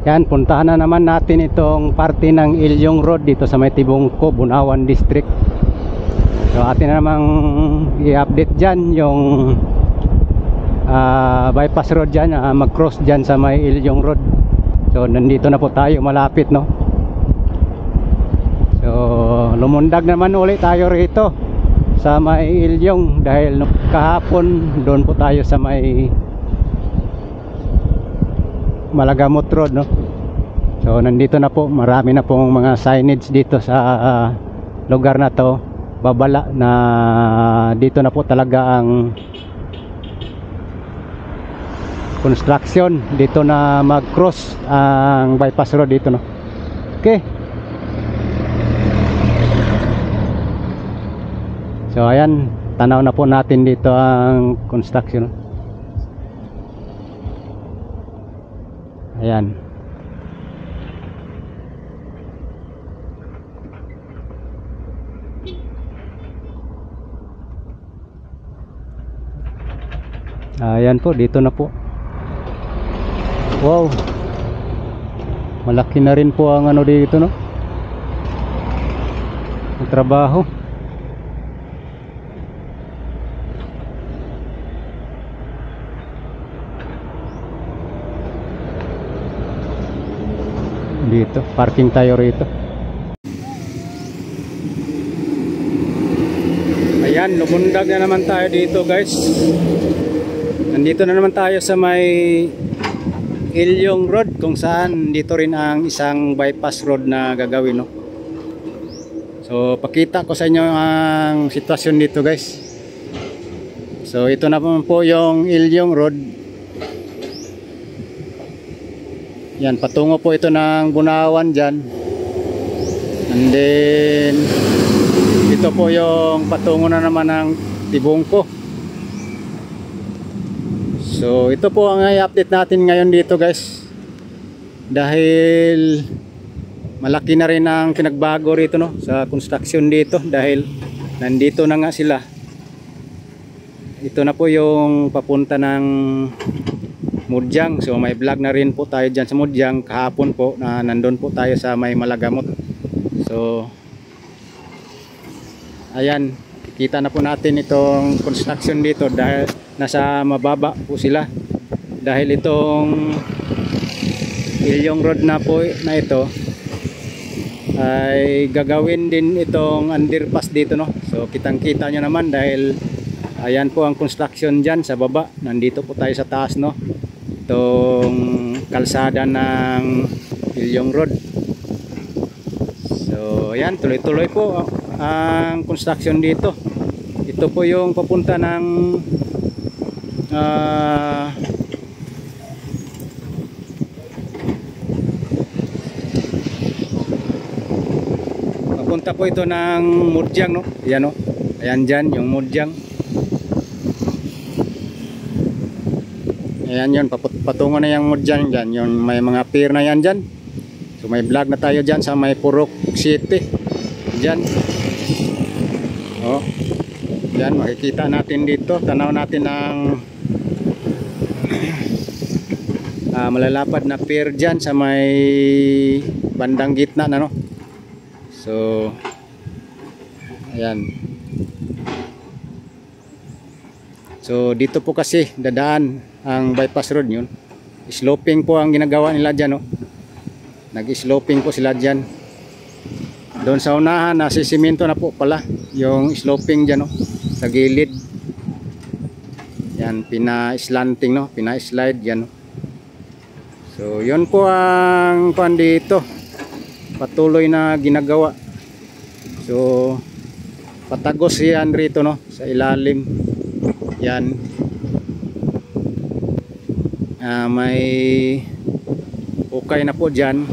Yan, puntahan na naman natin itong parte ng Ilyong Road dito sa may Tibungko, Bunawan District. So atin na namang i-update dyan yung bypass road dyan, mag-cross dyan sa may Ilyong Road. So nandito na po tayo, malapit no. So lumundag naman ulit tayo rito sa may Ilyong dahil kahapon doon po tayo sa may Malagamot Road no. So nandito na po, marami na pong mga signage dito sa lugar na to, babala na dito na po talaga ang construction, dito na mag-cross ang bypass road dito no. Okay. So ayan, tanaw na po natin dito ang construction. Ayan. Ayan po, dito na po. Wow. Malaki na rin po ang ano dito no. Ang trabaho. Dito, parking tayo rito. Ayan, lumundag na naman tayo dito guys. Nandito na naman tayo sa may Ilyong Road, kung saan dito rin ang isang bypass road na gagawin no. So pakita ko sa inyo ang sitwasyon dito guys. So ito na po yung Ilyong Road. Yan, patungo po ito ng Bunawan dyan. And then ito po yung patungo na naman ng Tibungko. So ito po ang i-update natin ngayon dito guys. Dahil malaki na rin ang pinagbago rito no, sa construction dito. Dahil nandito na nga sila. Ito na po yung papunta ng Mudyang. So may vlog na rin po tayo dyan sa Mudyang kahapon po na nandun po tayo sa may Malagamot. So ayan, kita na po natin itong construction dito dahil nasa mababa po sila. Dahil itong Ilyong Road na po na ito ay gagawin din itong underpass dito no. So kitang kita nyo naman dahil ayan po ang construction dyan sa baba. Nandito po tayo sa taas no, itong kalsada ng Ilyong Road. So ayan, tuloy-tuloy po ang construction dito. Ito po yung papunta ng papunta po ito ng Mudyang no. Ayan no, ayan dyan yung Mudyang. Ayan yun, patungo na yung Mudyang dyan, yung may mga pier na yan dyan. So may vlog na tayo dyan sa may Purok City dyan. Oh, yan, makikita natin dito, tanaw natin ang malalapad na pier dyan sa may bandang gitna na no. So ayan. So dito po kasi dadaan ang bypass road yun. Sloping po ang ginagawa nila dyan no. Nag-sloping po sila dyan. Doon sa unahan nasisimento na po pala yung sloping dyan no, sa gilid. Yan, pina-slanting no, pina-slide yan no. So yun po ang pan dito, patuloy na ginagawa. So patagos yan rito no, sa ilalim. Yan, may okay na po dyan.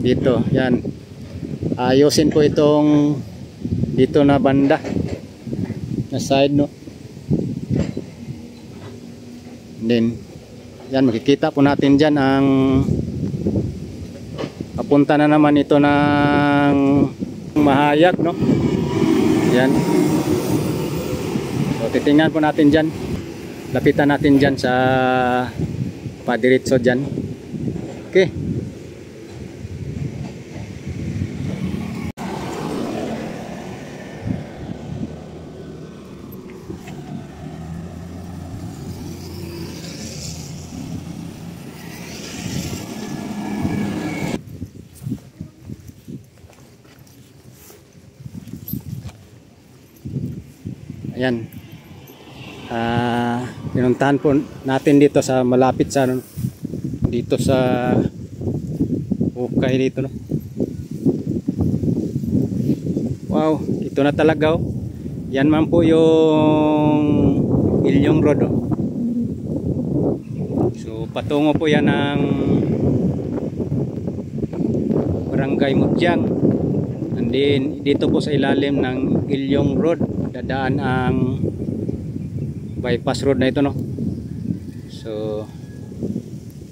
dito. Yan. Ayusin po itong dito na banda na side, no. And then yan, makikita po natin dyan ang papunta na naman ito ng Mahayag, no. Yan. So titingnan po natin dyan. Lapitan natin dyan sa padiretso dyan. Okay. Ayan. Pinuntahan po natin dito sa malapit sa dito sa ukay dito, no. Wow, ito na talaga, oh. Yan man po yung Ilyong Road, oh. So patungo po yan ng Barangay Mutyang. And then dito po sa ilalim ng Ilyong Road dadaan ang bypass road na ito, no. So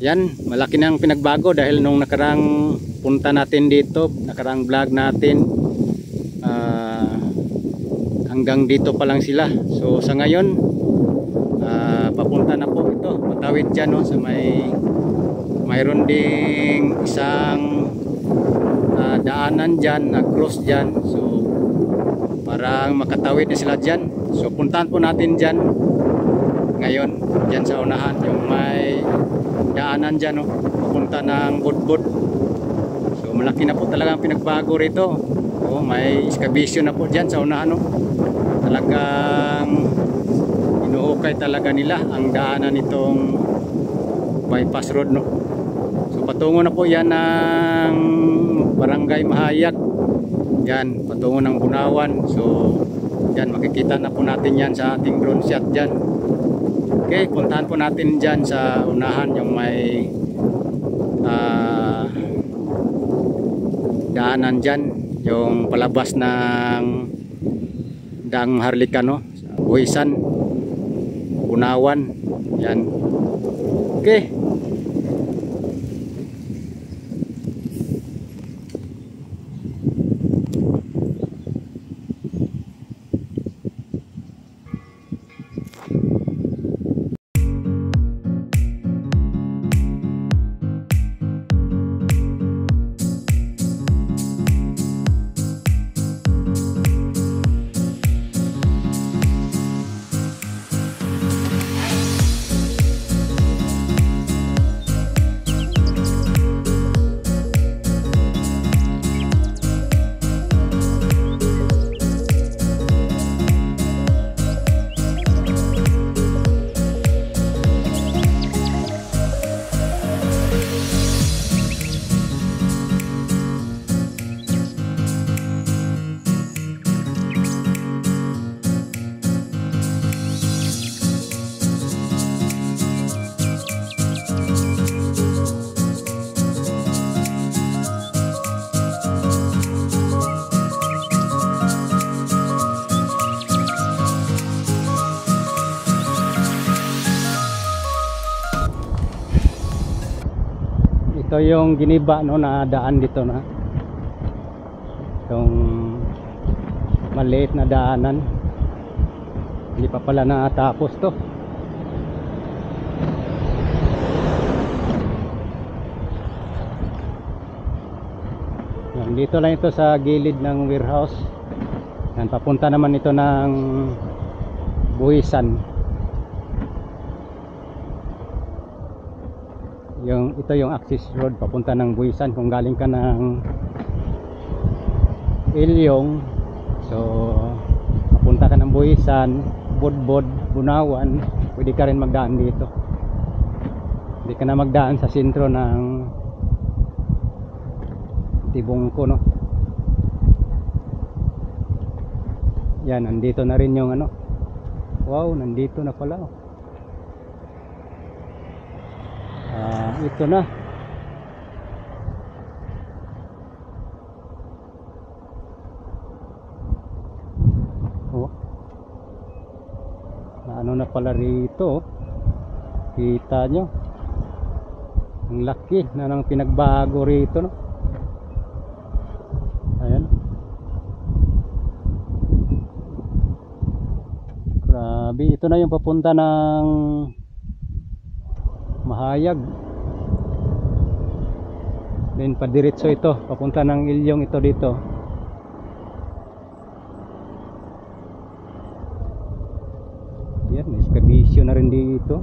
yan, malaki nang pinagbago dahil nung nakarang punta natin dito, nakarang vlog natin, hanggang dito pa lang sila. So sa ngayon papunta na po ito, patawid dyan, no, sa mayroon ding isang daanan dyan na cross dyan. So parang makatawid na sila dyan. So puntahan po natin dyan ngayon, dyan sa unahan, yung may daanan dyan, no, papunta ng Budbud. So malaki na po talagang pinagbago rito. So may excavation na po dyan sa unahan, no. Talagang inuukay talaga nila ang daanan nitong bypass road, no. So patungo na po yan ng Barangay Mahayag. Yan, patungo ng Bunawan. So yan, makikita na po natin yan sa ating drone shot dyan. Okay, puntahan po natin dyan sa unahan yung may daanan dyan, yung palabas ng Daang Harlika, no, Buhisan, Bunawan. Yan. Okay. Ito yung giniba, no, na daan dito, na itong maliit na daanan. Hindi pa pala natapos to. Yan, dito lang ito sa gilid ng warehouse. Yan, papunta naman ito ng Buhisan. Ito yung access road papunta ng Buhisan. Kung galing ka ng Ilyong, so papunta ka ng Buhisan, Budbud, Bunawan, pwede ka rin magdaan dito. Hindi ka na magdaan sa sentro ng Tibungko, no. Yan, nandito na rin yung ano. Wow, nandito na pala, oh. Ito na. pala rito. Kita nyo, ang laki na ng pinagbago rito, no? Ayan, grabe. Ito na yung papunta ng Mahayag, then padiretso ito papunta ng Ilyong ito dito. Yan, may skabisyo na rin dito.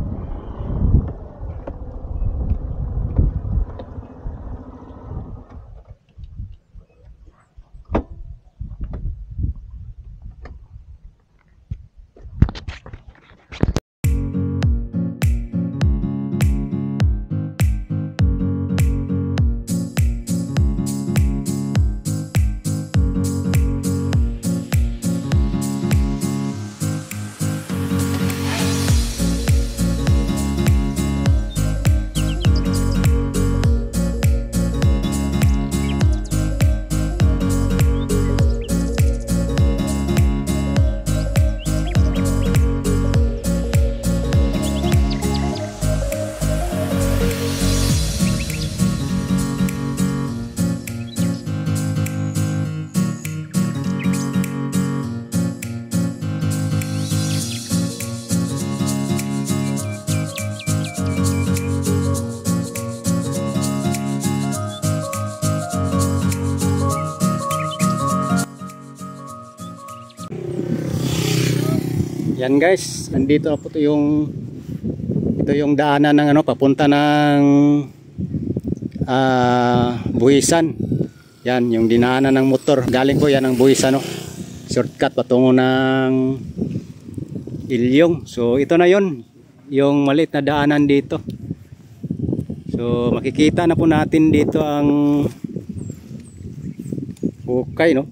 Yan guys, andito na po ito yung daanan ng ano papunta ng Buhisan. Yan yung dinaanan ng motor. Galing po yan ng Buhisan, no? Shortcut patungo ng Ilyong. So ito na yon, yung maliit na daanan dito. So makikita na po natin dito ang Hukay, no?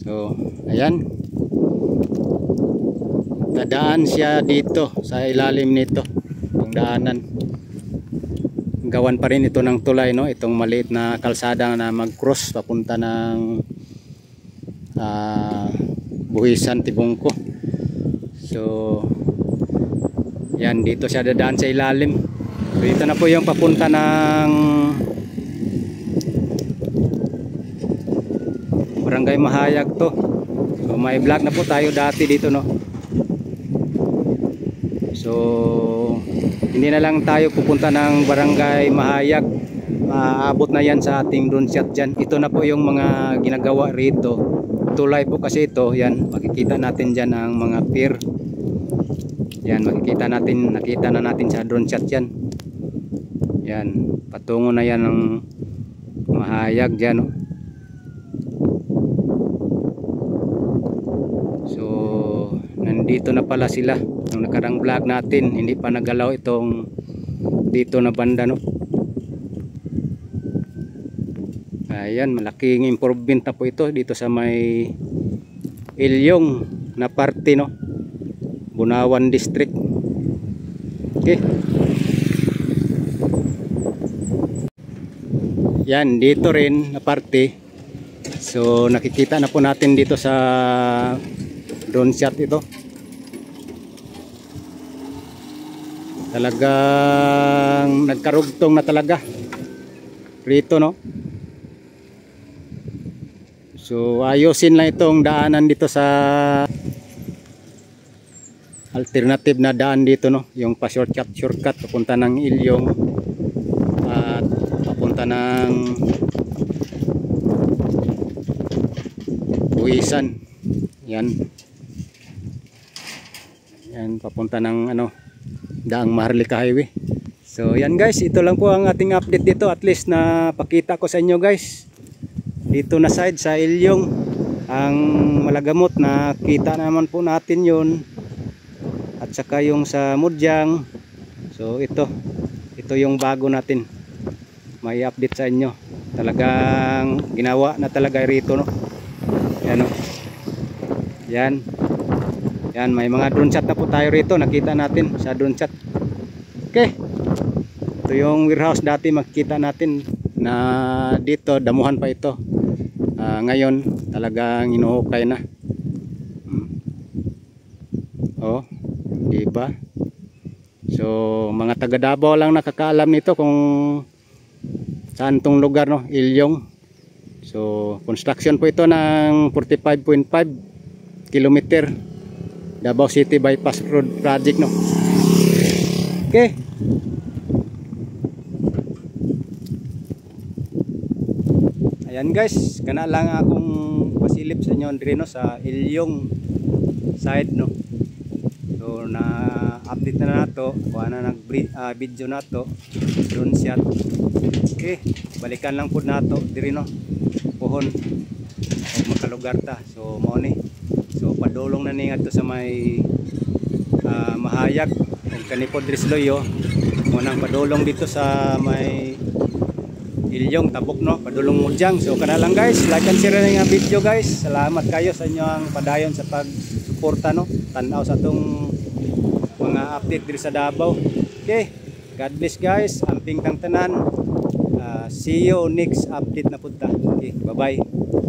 So ayan, dadaan siya dito sa ilalim nito yung daanan. Gawan pa rin ito ng tulay, no? Itong maliit na kalsada na mag-cross papunta ng Buhisan, Tibungko. So yan, dito siya dadaan sa ilalim. So ito na po yung papunta ng Barangay Mahayag to. So may vlog na po tayo dati dito, no? So hindi na lang tayo pupunta ng Barangay Mahayag, maabot na yan sa ating drone shot dyan. Ito na po yung mga ginagawa rito. Tulay po kasi ito. Yan, makikita natin dyan ang mga pier. Yan, makikita natin, nakita na natin sa drone shot yan. Yan, patungo na yan ng Mahayag dyan, no? So nandito na pala sila. Nung nakarang vlog natin, hindi pa nagalaw itong dito na banda, no? Ayan, malaking improvement na po ito dito sa may Ilyong na parte, no? Bunawan District. Okay. Yan, dito rin na parte. So nakikita na po natin dito sa drone shot ito. Talagang nagkarugtong na talaga rito, no? So ayusin lang itong daanan dito sa alternative na daan dito, no? Yung pa shortcut papunta ng Ilyong at papunta ng Buhisan. Yan. Yan, papunta ng ano, Daang Maharlika Highway. So yan guys, ito lang po ang ating update dito. At least na pakita ko sa inyo guys, dito na side sa Ilyong ang Malagamot, na kita naman po natin yun. At saka yung sa Mudyang. So ito yung bago natin may update sa inyo. Talagang ginawa na talaga rito, no? Yan, no? Yan. Yan, may mga drone shot na po tayo rito. Nakita natin sa drone shot. Okay. Ito yung warehouse dati, makikita natin na dito, damuhan pa ito. Ngayon, talagang inuhukay na. Oh, ba? So mga taga Davao lang nakakaalam nito kung saan tong lugar, no, Ilyong. So construction po ito ng 45.5 kilometer Davao City Bypass Road Project, no. Okay. Ayan guys, kana lang akong pasilip sa inyo dire, no, sa Ilyong side, no. So na update na nato, kuha na nag video nato drone shot. Okay, balikan lang pud nato diri, no, pohon og makalugar ta. So mao ni, so padulong na ni ngadto sa may mahayag og kanipod diri sa Loyo, mo nang padulong dito sa may Ilyong tabok, no, padulong Mudyang. So kana lang guys, like and share na nga video guys. Salamat kayo sa inyong padayon sa pagsuporta, no, tan-aw sa atong mga update diri sa Davao. Okay, God bless guys, amping tang tanan. See you next update na punta. Okay, bye bye.